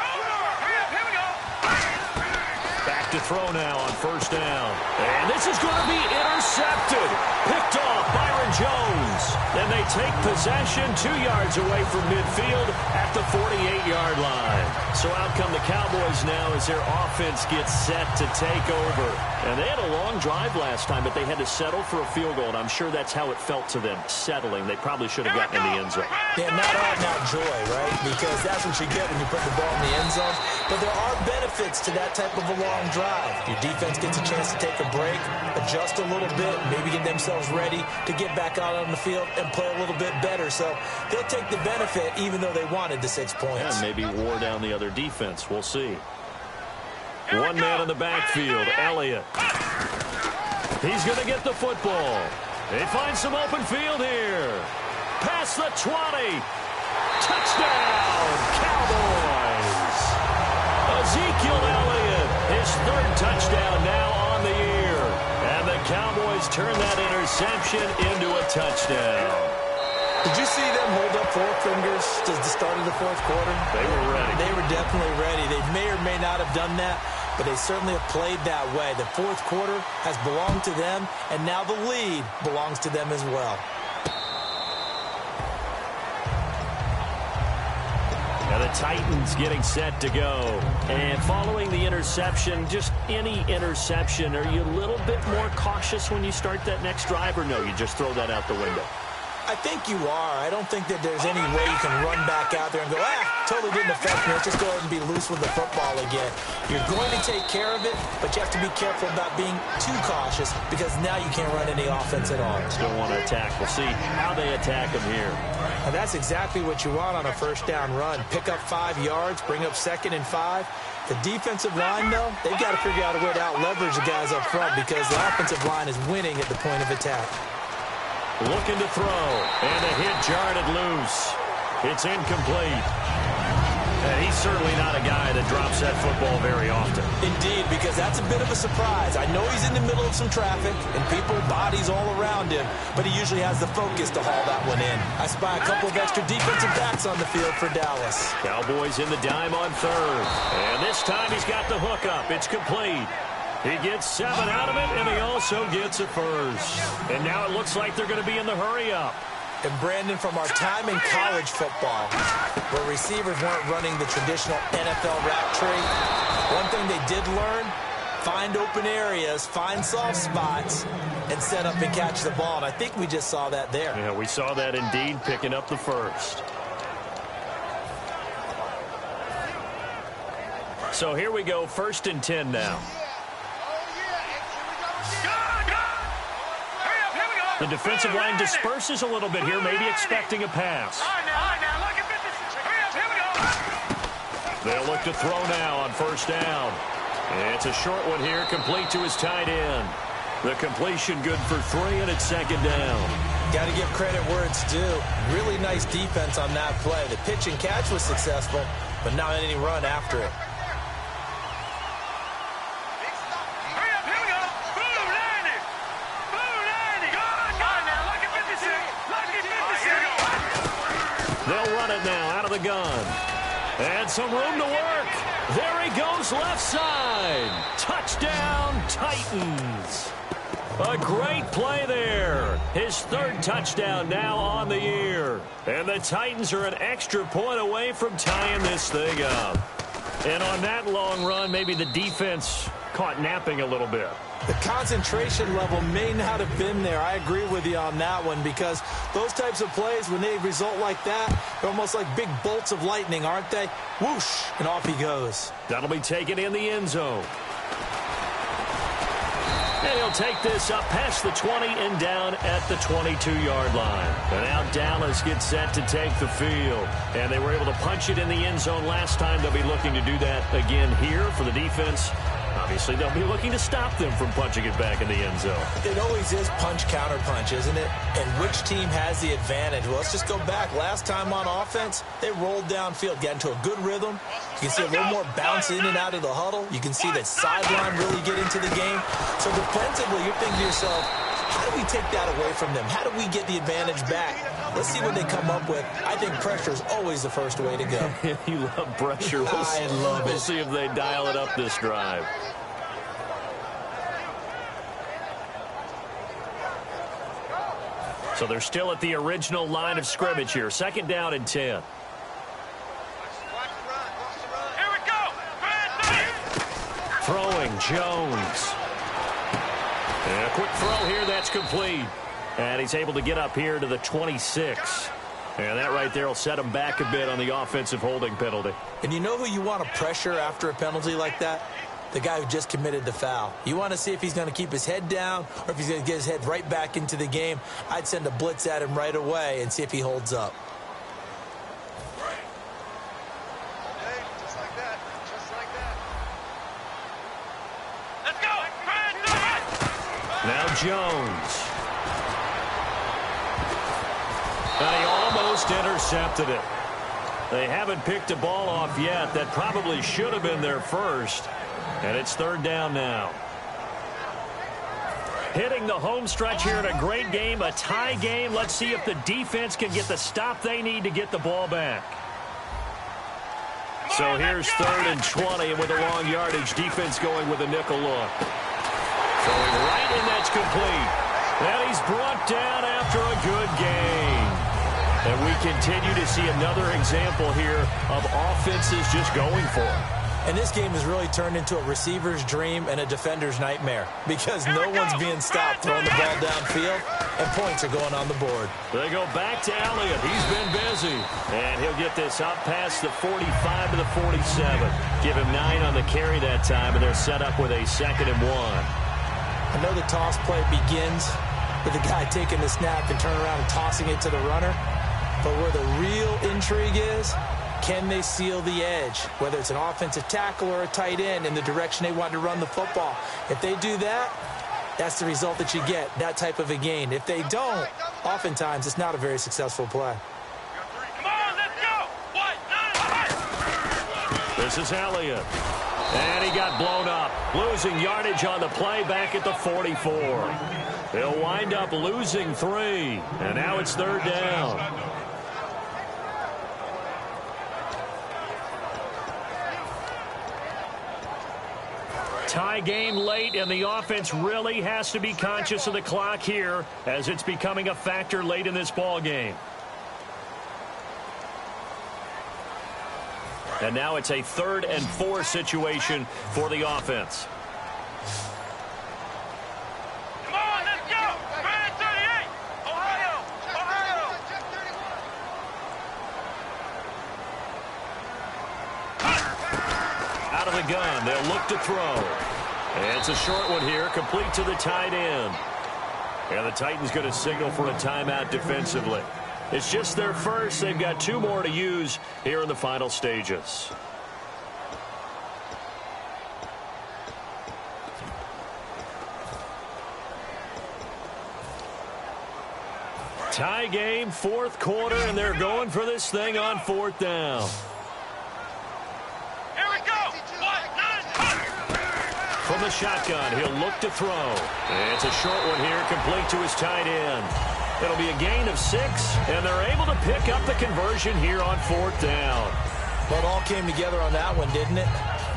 Back to throw now on first down. And this is going to be intercepted. Picked off Byron Jones. And they take possession 2 yards away from midfield at the 48-yard line. So out come the Cowboys now as their offense gets set to take over. And they had a long drive last time, but they had to settle for a field goal. And I'm sure that's how it felt to them, settling. They probably should have gotten in the end zone. Yeah, not art, not joy, right? Because that's what you get when you put the ball in the end zone. But there are benefits to that type of a long drive. Your defense gets a chance to take a break, adjust a little bit, maybe get themselves ready to get back out on the field and play a little bit better. So they'll take the benefit even though they wanted the 6 points. And maybe wore down the other defense. We'll see. One man in the backfield, Elliott. He's going to get the football. They find some open field here. Past the 20. Touchdown, Cowboys. Ezekiel Elliott, his third touchdown now on the year. And the Cowboys turn that interception into a touchdown. Did you see them hold up 4 fingers to the start of the fourth quarter? They were ready. They were definitely ready. They may or may not have done that, but they certainly have played that way. The fourth quarter has belonged to them, and now the lead belongs to them as well. And the Titans getting set to go. And following the interception, just any interception, are you a little bit more cautious when you start that next drive, or no, you just throw that out the window? I think you are. I don't think that there's any way you can run back out there and go, totally didn't affect me. Let's just go ahead and be loose with the football again. You're going to take care of it, but you have to be careful about being too cautious because now you can't run any offense at all. Still want to attack. We'll see how they attack them here. And that's exactly what you want on a first down run. Pick up 5 yards, bring up 2nd and 5. The defensive line, though, they've got to figure out a way to out-leverage the guys up front because the offensive line is winning at the point of attack. Looking to throw, and a hit jarred loose. It's incomplete. And he's certainly not a guy that drops that football very often. Indeed, because that's a bit of a surprise. I know he's in the middle of some traffic, and people, bodies all around him, but he usually has the focus to haul that one in. I spy a couple of extra defensive backs on the field for Dallas. Cowboys in the dime on third. And this time he's got the hook up. It's complete. He gets 7 out of it, and he also gets a first. And now it looks like they're going to be in the hurry-up. And, Brandon, from our time in college football, where receivers weren't running the traditional NFL route tree, one thing they did learn, find open areas, find soft spots, and set up and catch the ball. And I think we just saw that there. Yeah, we saw that indeed, picking up the first. So here we go, 1st and 10 now. The defensive line disperses a little bit here, maybe expecting a pass. They'll look to throw now on first down. It's a short one here, complete to his tight end. The completion good for 3, and it's 2nd down. Got to give credit where it's due. Really nice defense on that play. The pitch and catch was successful, but not any run after it. They'll run it now out of the gun. And some room to work. There he goes left side. Touchdown, Titans. A great play there. His 3rd touchdown now on the year. And the Titans are an extra point away from tying this thing up. And on that long run, maybe the defense caught napping a little bit. The concentration level may not have been there. I agree with you on that one because those types of plays, when they result like that, they're almost like big bolts of lightning, aren't they? Whoosh, and off he goes. That'll be taken in the end zone. And he'll take this up past the 20 and down at the 22-yard line. And now Dallas gets set to take the field. And they were able to punch it in the end zone last time. They'll be looking to do that again here for the defense. Obviously, they'll be looking to stop them from punching it back in the end zone. It always is punch-counter-punch, isn't it? And which team has the advantage? Well, let's just go back. Last time on offense, they rolled downfield, got into a good rhythm. You can see a little more bounce in and out of the huddle. You can see the sideline really get into the game. So defensively, you're thinking to yourself, how do we take that away from them? How do we get the advantage back? Let's see what they come up with. I think pressure is always the first way to go. You love pressure. I love it. We'll see if they dial it up this drive. So they're still at the original line of scrimmage here. 2nd down and 10. Here we go. Throwing Jones. And a quick throw here. That's complete. And he's able to get up here to the 26. And that right there will set him back a bit on the offensive holding penalty. And you know who you want to pressure after a penalty like that? The guy who just committed the foul. You want to see if he's going to keep his head down or if he's going to get his head right back into the game. I'd send a blitz at him right away and see if he holds up. Just like that. Just like that. Let's go. Now Jones. And he almost intercepted it. They haven't picked a ball off yet. That probably should have been their first. And it's 3rd down now. Hitting the home stretch here in a great game, a tie game. Let's see if the defense can get the stop they need to get the ball back. So here's 3rd and 20, and with a long yardage, defense going with a nickel look. Throwing right, and that's complete. And he's brought down after a good game. And we continue to see another example here of offenses just going for it. And this game has really turned into a receiver's dream and a defender's nightmare because no one's being stopped throwing the ball downfield, and points are going on the board. They go back to Elliott. He's been busy. And he'll get this up past the 45 to the 47. Give him 9 on the carry that time, and they're set up with a 2nd and 1. I know the toss play begins with the guy taking the snap and turning around and tossing it to the runner. But where the real intrigue is, can they seal the edge, whether it's an offensive tackle or a tight end in the direction they want to run the football? If they do that, that's the result that you get, that type of a gain. If they don't, oftentimes it's not a very successful play. Come on, let's go. This is Elliott. And he got blown up. Losing yardage on the play back at the 44. They'll wind up losing 3. And now it's 3rd down. Tie game late, and the offense really has to be conscious of the clock here as it's becoming a factor late in this ball game. And now it's a 3rd and 4 situation for the offense. Come on, let's go. 38. Ohio. Out of the gun, they'll look to throw. And it's a short one here, complete to the tight end. And the Titans going to signal for a timeout defensively. It's just their first. They've got 2 more to use here in the final stages. Tie game, 4th quarter, and they're going for this thing on 4th down. Here we go. From the shotgun, he'll look to throw. And it's a short one here, complete to his tight end. It'll be a gain of 6, and they're able to pick up the conversion here on 4th down. Well, it all came together on that one, didn't it?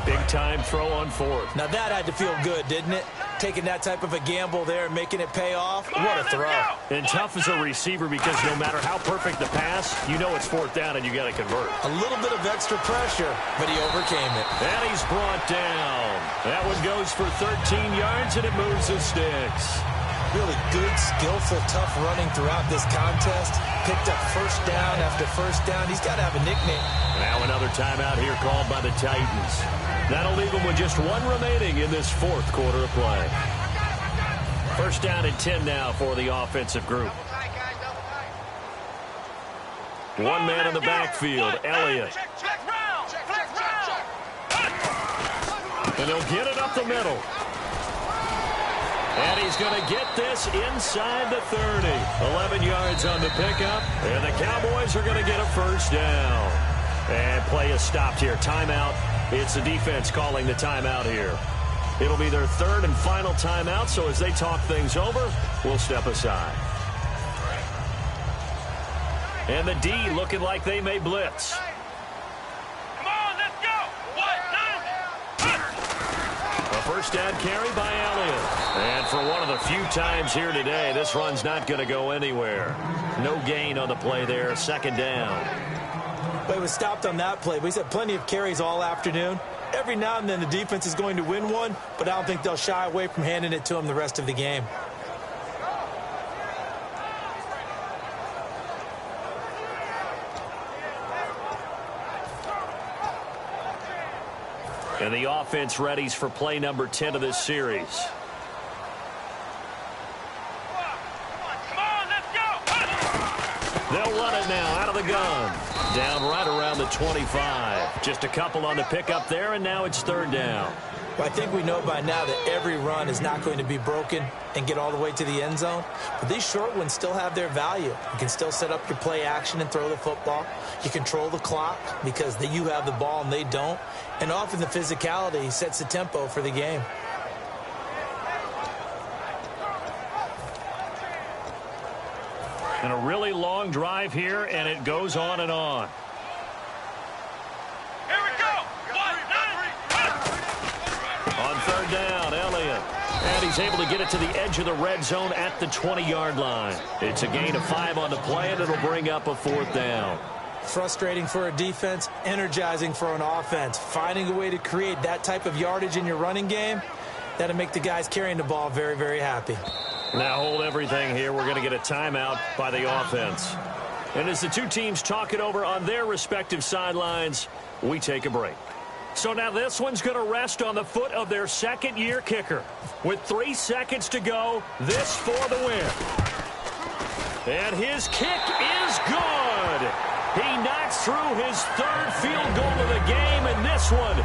Big-time throw on 4th. Now, that had to feel good, didn't it? Taking that type of a gamble there and making it pay off. What a throw. And tough as a receiver because no matter how perfect the pass, you know it's 4th down and you got to convert. A little bit of extra pressure, but he overcame it. And he's brought down. That one goes for 13 yards, and it moves the sticks. Really good, skillful, tough running throughout this contest. Picked up 1st down after 1st down. He's got to have a nickname. Now another timeout here called by the Titans. That'll leave them with just 1 remaining in this 4th quarter of play. 1st down and 10 now for the offensive group. 1 man in the backfield, Elliott. And he'll get it up the middle. And he's going to get this inside the 30. 11 yards on the pickup. And the Cowboys are going to get a first down. And play is stopped here. Timeout. It's the defense calling the timeout here. It'll be their third and final timeout, so as they talk things over, we'll step aside. And the D looking like they may blitz. Come on, let's go. 1, 2, A first down carry by Elliott. And for one of the few times here today, this run's not going to go anywhere. No gain on the play there. Second down. But it was stopped on that play. We've had plenty of carries all afternoon. Every now and then the defense is going to win one, but I don't think they'll shy away from handing it to him the rest of the game. And the offense readies for play number 10 of this series. Come on, let's go. They'll run it now out of the gun. Down right around the 25. Just a couple on the pickup there, and now it's third down. Well, I think we know by now that every run is not going to be broken and get all the way to the end zone. But these short ones still have their value. You can still set up your play action and throw the football. You control the clock because you have the ball and they don't. And often the physicality sets the tempo for the game. And a really long drive here, and it goes on and on. Here we go. 1, 9. On third down, Elliott. And he's able to get it to the edge of the red zone at the 20-yard line. It's a gain of 5 on the play, and it'll bring up a fourth down. Frustrating for a defense, energizing for an offense. Finding a way to create that type of yardage in your running game, that'll make the guys carrying the ball very, very happy. Now hold everything here. We're going to get a timeout by the offense. And as the two teams talk it over on their respective sidelines, we take a break. So now this one's going to rest on the foot of their second-year kicker. With 3 seconds to go, this for the win. And his kick is good. He knocks through his third field goal of the game, and this one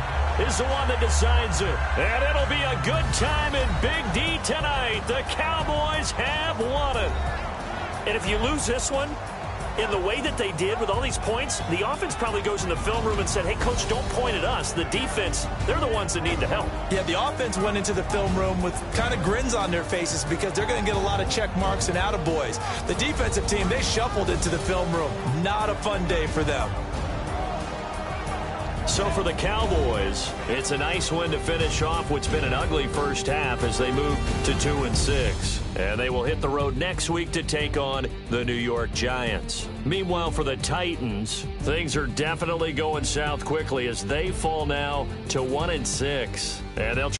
is the one that decides it. And it'll be a good time in Big D tonight. The Cowboys have won it. And if you lose this one, in the way that they did with all these points, the offense probably goes in the film room and said, hey, coach, don't point at us. The defense, they're the ones that need the help. Yeah, the offense went into the film room with kind of grins on their faces because they're going to get a lot of check marks and attaboys. The defensive team, they shuffled into the film room. Not a fun day for them. So for the Cowboys, it's a nice win to finish off what's been an ugly first half as they move to 2-6. And they will hit the road next week to take on the New York Giants. Meanwhile, for the Titans, things are definitely going south quickly as they fall now to 1-6. And they'll